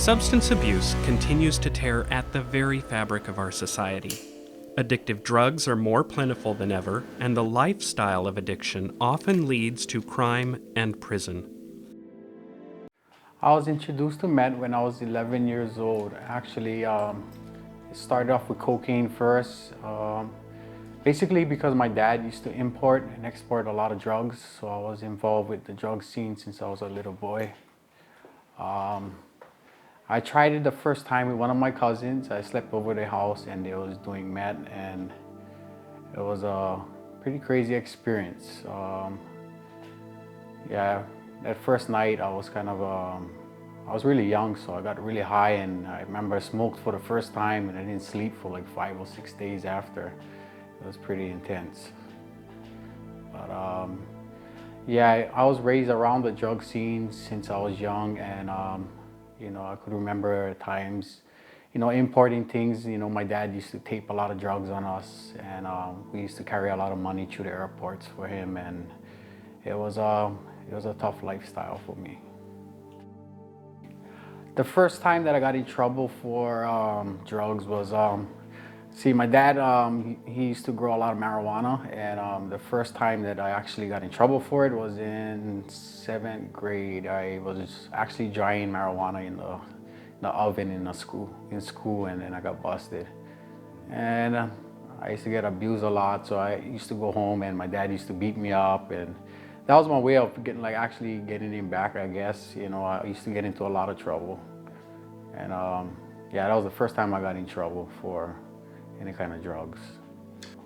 Substance abuse continues to tear at the very fabric of our society. Addictive drugs are more plentiful than ever, and the lifestyle of addiction often leads to crime and prison. I was introduced to meth when I was 11 years old. Actually, it started off with cocaine first. Basically because my dad used to import and export a lot of drugs, so I was involved with the drug scene since I was a little boy. I tried it the first time with one of my cousins. I slept over their house and they was doing meth, and it was a pretty crazy experience. Yeah, that first night I was I was really young, so I got really high, and I remember I smoked for the first time and I didn't sleep for like 5 or 6 days after. It was pretty intense. But yeah, I was raised around the drug scene since I was young, and I could remember times, importing things. My dad used to tape a lot of drugs on us, and we used to carry a lot of money through the airports for him, and it was a tough lifestyle for me. The first time that I got in trouble for drugs was, my dad, he used to grow a lot of marijuana, and the first time that I actually got in trouble for it was in 7th grade. I was actually drying marijuana in the oven in school, and then I got busted. And I used to get abused a lot, so I used to go home and my dad used to beat me up, and that was my way of actually getting him back, I guess. I used to get into a lot of trouble. And yeah, that was the first time I got in trouble for any kind of drugs.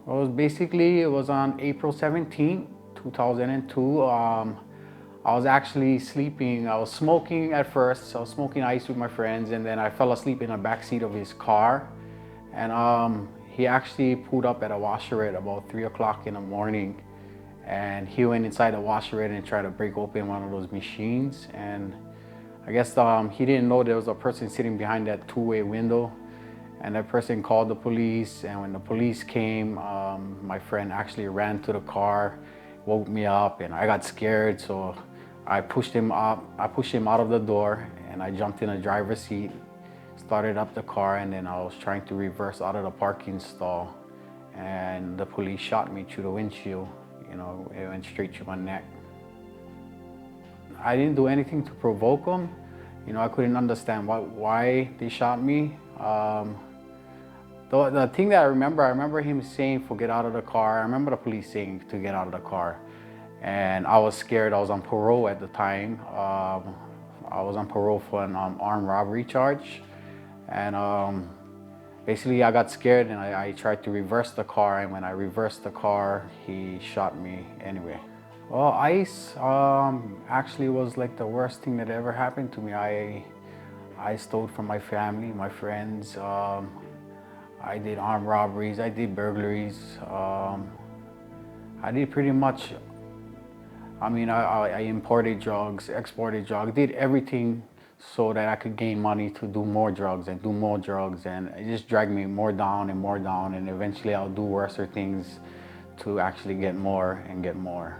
Well, it was on April 17, 2002. I was actually sleeping. I was smoking at first. I was smoking ice with my friends, and then I fell asleep in the back seat of his car. And he actually pulled up at a washerette about 3 o'clock in the morning. And he went inside the washerette and tried to break open one of those machines. And I guess he didn't know there was a person sitting behind that two-way window. And that person called the police, and when the police came, my friend actually ran to the car, woke me up, and I got scared, so I pushed him up. I pushed him out of the door, and I jumped in the driver's seat, started up the car, and then I was trying to reverse out of the parking stall, and the police shot me through the windshield. It went straight through my neck. I didn't do anything to provoke them. I couldn't understand why they shot me. The thing that I remember him saying, "For get out of the car." I remember the police saying to get out of the car. And I was scared. I was on parole at the time. I was on parole for an armed robbery charge. And basically I got scared, and I tried to reverse the car. And when I reversed the car, he shot me anyway. Well, ICE actually was like the worst thing that ever happened to me. I stole from my family, my friends. I did armed robberies, I did burglaries. I did pretty much, I imported drugs, exported drugs, did everything so that I could gain money to do more drugs and do more drugs. And it just dragged me more down, and eventually I'll do worser things to actually get more and get more.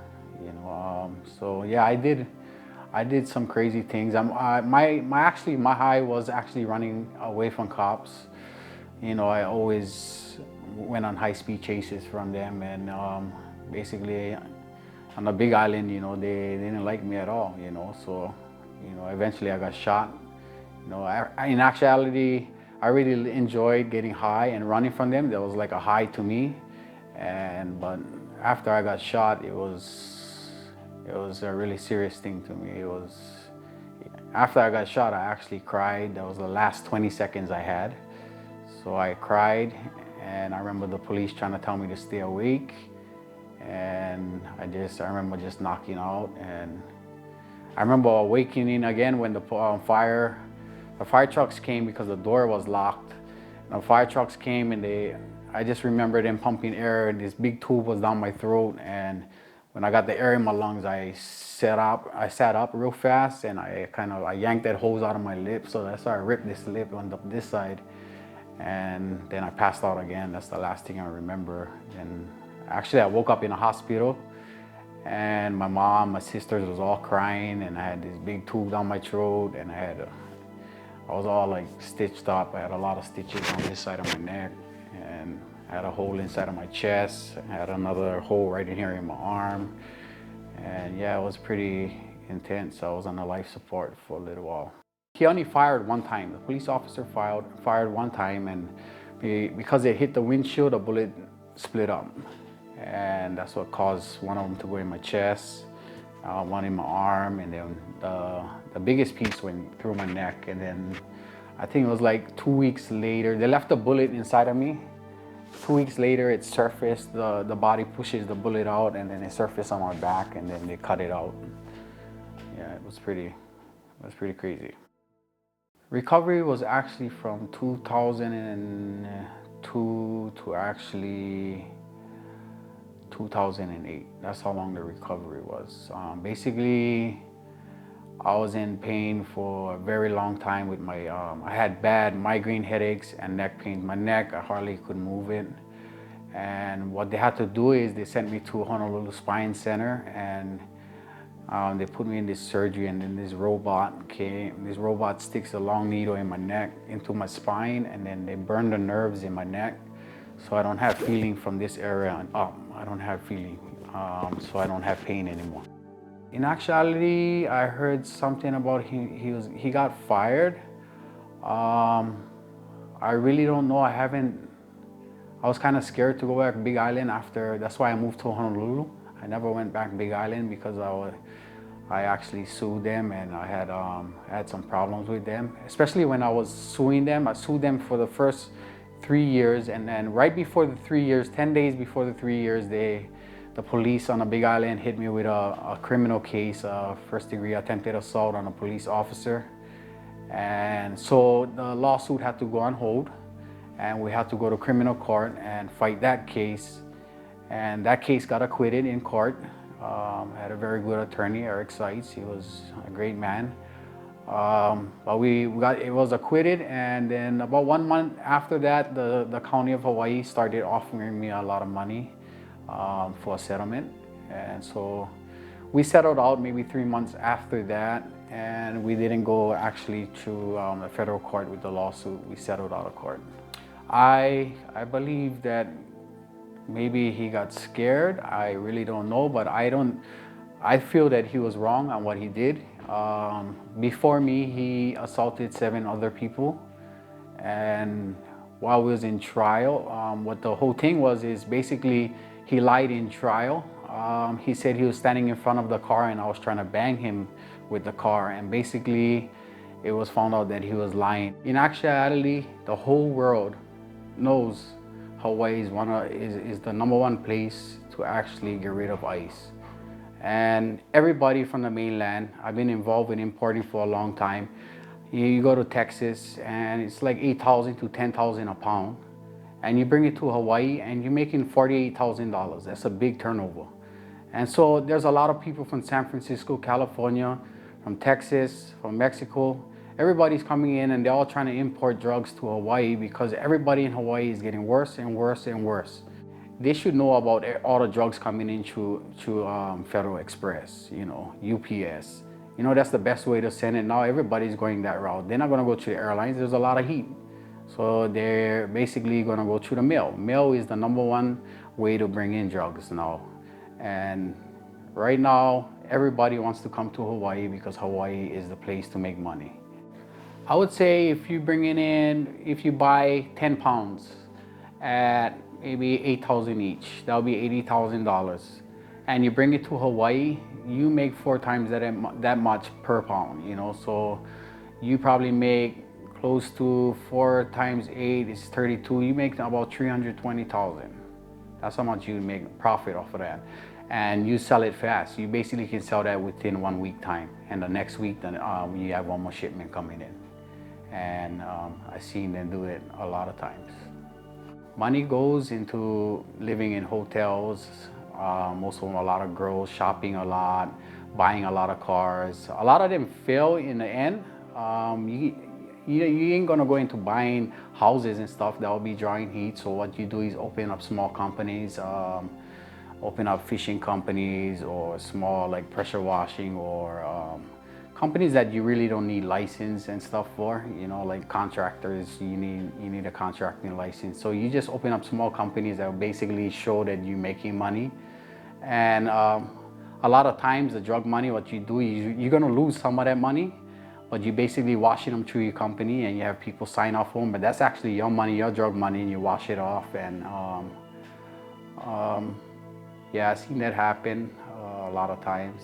So yeah, I did some crazy things. My high was actually running away from cops. I always went on high-speed chases from them, and basically on the Big Island, they didn't like me at all. So eventually I got shot. In actuality, I really enjoyed getting high and running from them. That was like a high to me. But after I got shot, it was a really serious thing to me. After I got shot, I actually cried. That was the last 20 seconds I had. So I cried, and I remember the police trying to tell me to stay awake. And I remember just knocking out. And I remember awakening again when the fire trucks came, because the door was locked. And the fire trucks came, and I just remember them pumping air, and this big tube was down my throat. And when I got the air in my lungs, I sat up real fast, and I yanked that hose out of my lip. So that's how I ripped this lip on this side. And then I passed out again. That's the last thing I remember. And actually I woke up in a hospital, and my mom, my sisters was all crying, and I had this big tube down my throat, and I had I was all like stitched up. I had a lot of stitches on this side of my neck, and I had a hole inside of my chest. I had another hole right in here in my arm. And yeah, it was pretty intense. I was on a life support for a little while. He only fired one time. The police officer fired one time, and because it hit the windshield, the bullet split up. And that's what caused one of them to go in my chest, one in my arm, and then the biggest piece went through my neck. And then I think it was like 2 weeks later, they left the bullet inside of me. 2 weeks later, it surfaced, the body pushes the bullet out, and then it surfaced on my back, and then they cut it out. Yeah, it was pretty crazy. Recovery was actually from 2002 to actually 2008. That's how long the recovery was. Basically, I was in pain for a very long time with my, I had bad migraine headaches and neck pain. My neck, I hardly could move it. And what they had to do is they sent me to Honolulu Spine Center, and they put me in this surgery, and then this robot came. This robot sticks a long needle in my neck into my spine, and then they burn the nerves in my neck. So I don't have feeling from this area and up. I don't have feeling, so I don't have pain anymore. In actuality, I heard something about he got fired. I really don't know. I was kind of scared to go back Big Island after. That's why I moved to Honolulu. I never went back Big Island because I actually sued them, and I had some problems with them. Especially when I was suing them. I sued them for the first 3 years, and then right before the 3 years, 10 days before the 3 years, the police on the Big Island hit me with a criminal case, first-degree attempted assault on a police officer. And so the lawsuit had to go on hold, and we had to go to criminal court and fight that case. And that case got acquitted in court. I had a very good attorney, Eric Seitz. He was a great man. But it was acquitted, and then about 1 month after that, the county of Hawaii started offering me a lot of money for a settlement. And so we settled out maybe 3 months after that, and we didn't go actually to the federal court with the lawsuit. We settled out of court. I believe that maybe he got scared. I really don't know, but I feel that he was wrong on what he did. Before me, he assaulted 7 other people, and while we was in trial, what the whole thing was is basically he lied in trial. He said he was standing in front of the car and I was trying to bang him with the car, and basically it was found out that he was lying. In actuality, the whole world knows Hawaii is the #1 place to actually get rid of ice. And everybody from the mainland, I've been involved in importing for a long time. You go to Texas and it's like 8,000 to 10,000 a pound. And you bring it to Hawaii and you're making $48,000. That's a big turnover. And so there's a lot of people from San Francisco, California, from Texas, from Mexico. Everybody's coming in and they're all trying to import drugs to Hawaii because everybody in Hawaii is getting worse and worse and worse. They should know about all the drugs coming in through Federal Express, UPS. That's the best way to send it. Now everybody's going that route. They're not gonna go through the airlines. There's a lot of heat. So they're basically gonna go through the mail. Mail is the #1 way to bring in drugs now. And right now, everybody wants to come to Hawaii because Hawaii is the place to make money. I would say if you buy 10 pounds at maybe 8,000 each, that'll be $80,000. And you bring it to Hawaii, you make 4 times that much per pound, So you probably make close to 4 times 8 is 32. You make about 320,000. That's how much you make profit off of that. And you sell it fast. You basically can sell that within 1 week time. And the next week, then you have one more shipment coming in. And I've seen them do it a lot of times. Money goes into living in hotels, most of them, a lot of girls, shopping a lot, buying a lot of cars. A lot of them fail in the end. You ain't gonna go into buying houses and stuff that will be drawing heat. So what you do is open up small companies, open up fishing companies or small like pressure washing or companies that you really don't need license and stuff for, you know, like contractors, you need a contracting license. So you just open up small companies that basically show that you're making money. And a lot of times the drug money, what you do is you're gonna lose some of that money, but you basically washing them through your company and you have people sign off for them, but that's actually your money, your drug money, and you wash it off. And yeah, I've seen that happen a lot of times.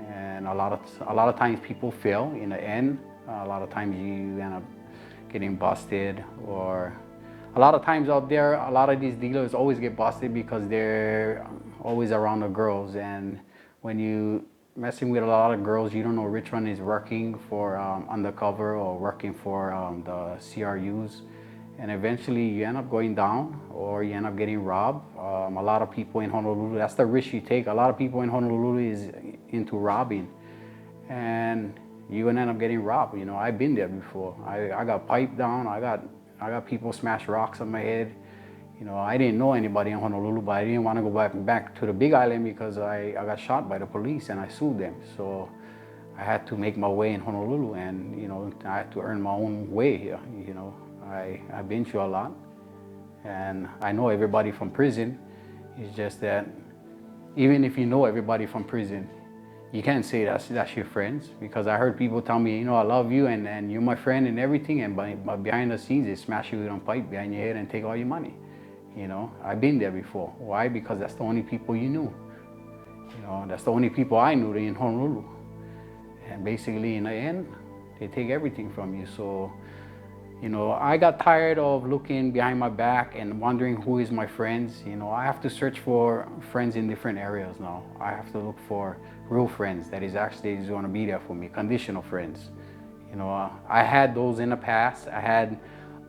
And a lot of times people fail in the end. A lot of times you end up getting busted, or a lot of times out there, a lot of these dealers always get busted because they're always around the girls. And when you messing with a lot of girls, you don't know which one is working for undercover or working for the CRUs. And eventually you end up going down or you end up getting robbed. A lot of people in Honolulu, that's the risk you take. A lot of people in Honolulu is into robbing, and you're gonna end up getting robbed. You know, I've been there before. I got piped down. I got people smash rocks on my head. You know, I didn't know anybody in Honolulu, but I didn't want to go back to the Big Island because I got shot by the police and I sued them. So I had to make my way in Honolulu, and you know, I had to earn my own way here. You know, I've been through a lot, and I know everybody from prison. It's just that even if you know everybody from prison, you can't say that's your friends, because I heard people tell me, you know, I love you and you're my friend and everything, and behind the scenes they smash you with a pipe behind your head and take all your money. You know, I've been there before. Why? Because that's the only people you knew. You know, that's the only people I knew in Honolulu. And basically in the end, they take everything from you. So, you know, I got tired of looking behind my back and wondering who is my friends. You know, I have to search for friends in different areas now. I have to look for real friends that is actually going to be there for me, conditional friends. You know, I had those in the past. I had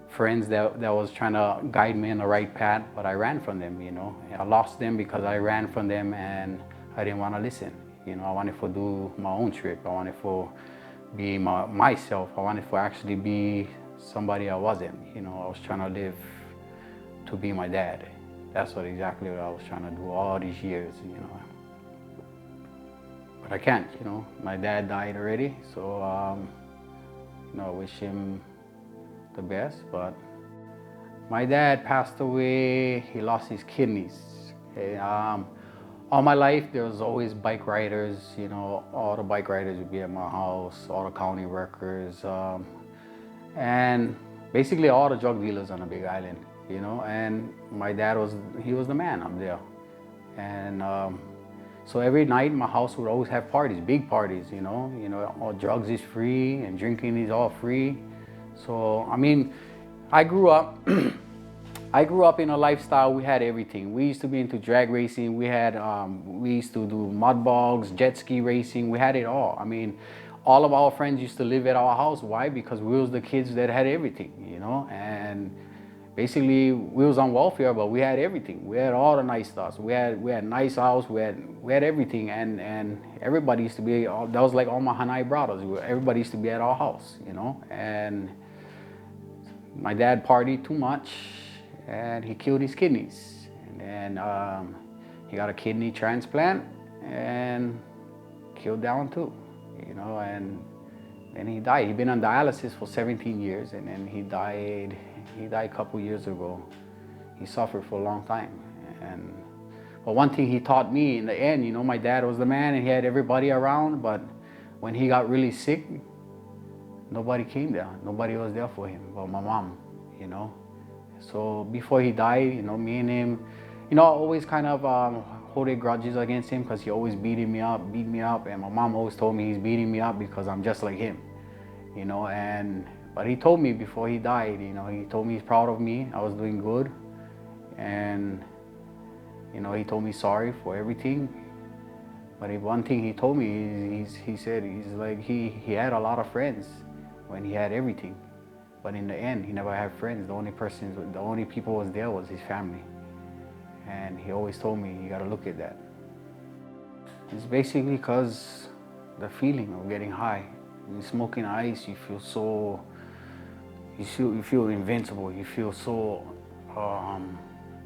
friends that was trying to guide me in the right path, but I ran from them. You know, I lost them because I ran from them and I didn't want to listen. You know, I wanted to do my own trip. I wanted to be myself. I wanted to actually be somebody I wasn't. You know, I was trying to live to be my dad. That's exactly what I was trying to do all these years, you know. But I can't, you know. My dad died already, so you know, I wish him the best. But my dad passed away. He lost his kidneys. Okay? All my life, there was always bike riders. You know, all the bike riders would be at my house. All the county workers. And basically all the drug dealers on the Big Island, you know. And my dad was the man up there. And so every night my house would always have parties, big parties, you know. All drugs is free and drinking is all free. So I mean, I grew up in a lifestyle. We had everything. We used to be into drag racing. We used to do mud bogs, jet ski racing. We had it all. I mean, all of our friends used to live at our house. Why? Because we was the kids that had everything, you know. And basically we was on welfare, but we had everything. We had all the nice stuff. We had nice house. We had everything, and everybody used to be. That was like all my Hanai brothers. Everybody used to be at our house, you know. And my dad partied too much, and he killed his kidneys. And then he got a kidney transplant and killed that one too. You know, and then he died. He'd been on dialysis for 17 years, and then he died a couple years ago. He suffered for a long time. But one thing he taught me in the end, you know, my dad was the man and he had everybody around, but when he got really sick, nobody came there. Nobody was there for him but my mom, you know. So before he died, you know, me and him, you know, I always kind of holding grudges against him because he always beat me up, and my mom always told me he's beating me up because I'm just like him, you know. But he told me before he died, you know, he told me he's proud of me, I was doing good, and you know, he told me sorry for everything. But one thing he told me is he said he had a lot of friends when he had everything, but in the end he never had friends. The only people was there was his family. And he always told me, you gotta look at that. It's basically because the feeling of getting high. When you're smoking ice, you feel invincible. You feel so,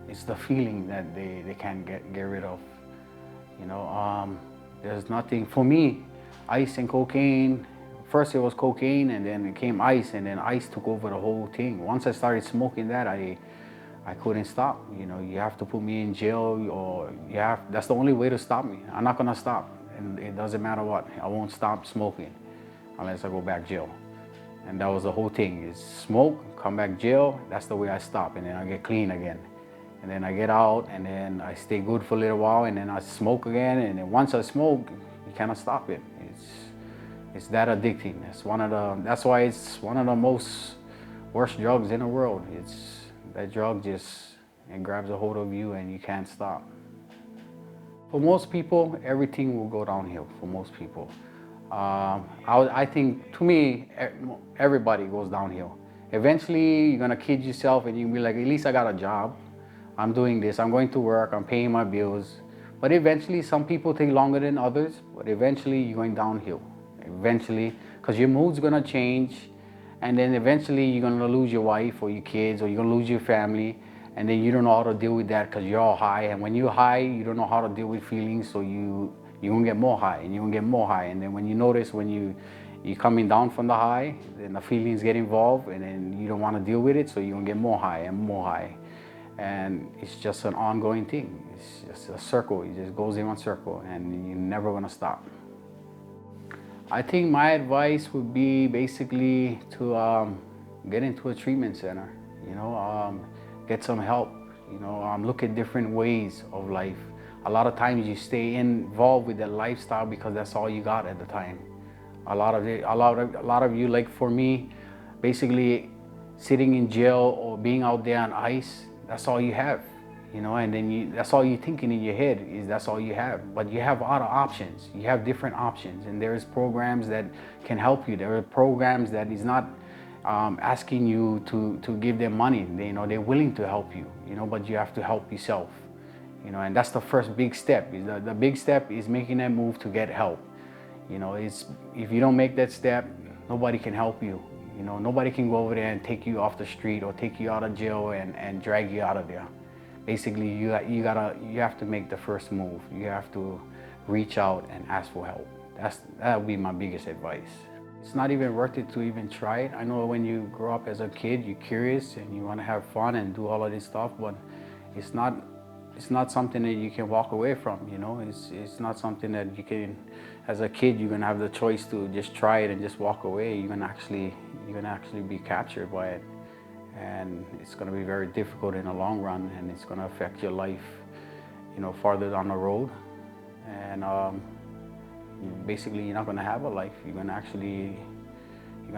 it's the feeling that they can't get rid of. You know, there's nothing, for me, ice and cocaine first it was cocaine, and then it came ice, and then ice took over the whole thing. Once I started smoking that, I couldn't stop. You know, you have to put me in jail, or that's the only way to stop me. I'm not gonna stop, and it doesn't matter what. I won't stop smoking unless I go back jail. And that was the whole thing, is smoke, come back jail, that's the way I stop, and then I get clean again. And then I get out, and then I stay good for a little while, and then I smoke again, and then once I smoke, you cannot stop it. It's that addicting. That's why it's one of the most worst drugs in the world. That drug it grabs a hold of you and you can't stop. For most people, everything will go downhill for most people. I think, to me, everybody goes downhill. Eventually, you're gonna kid yourself and you'll be like, at least I got a job. I'm doing this, I'm going to work, I'm paying my bills. But eventually, some people take longer than others, but eventually you're going downhill. Eventually, because your mood's gonna change, and then eventually you're gonna lose your wife or your kids, or you're gonna lose your family, and then you don't know how to deal with that because you're all high. And when you're high, you don't know how to deal with feelings, so you're gonna get more high, and you're gonna get more high. And then when you notice when you're coming down from the high, then the feelings get involved, and then you don't want to deal with it, so you're gonna get more high and more high. And it's just an ongoing thing. It's just a circle. It just goes in one circle, and you're never gonna stop. I think my advice would be basically to get into a treatment center, get some help, look at different ways of life. A lot of times you stay involved with that lifestyle because that's all you got at the time. A lot of you, like for me, basically sitting in jail or being out there on ice, that's all you have. And then that's all you're thinking in your head, is that's all you have. But you have other options. You have different options, and there's programs that can help you. There are programs that is not asking you to give them money. They're willing to help you, but you have to help yourself. And that's the first big step. The big step is making that move to get help. If you don't make that step, nobody can help you. Nobody can go over there and take you off the street or take you out of jail and drag you out of there. Basically, you have to make the first move. You have to reach out and ask for help. That would be my biggest advice. It's not even worth it to even try it. I know when you grow up as a kid, you're curious and you want to have fun and do all of this stuff, but it's not something that you can walk away from. It's not something that you can. As a kid, you're gonna have the choice to just try it and just walk away. You're gonna actually be captured by it. And it's going to be very difficult in the long run, and it's going to affect your life, farther down the road. And basically, you're not going to have a life. You're going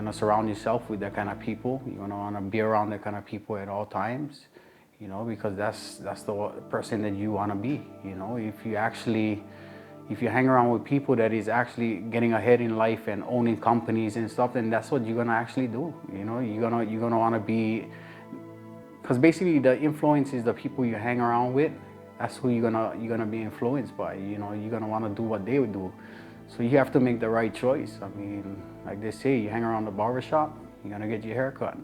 to surround yourself with that kind of people. You're going to want to be around that kind of people at all times, because that's the person that you want to be. If you hang around with people that is actually getting ahead in life and owning companies and stuff, then that's what you're gonna actually do. You're gonna want to be, because basically the influence is the people you hang around with. That's who you're gonna be influenced by. You're gonna want to do what they would do. So you have to make the right choice. I mean, like they say, you hang around the barber shop, you're gonna get your hair cut.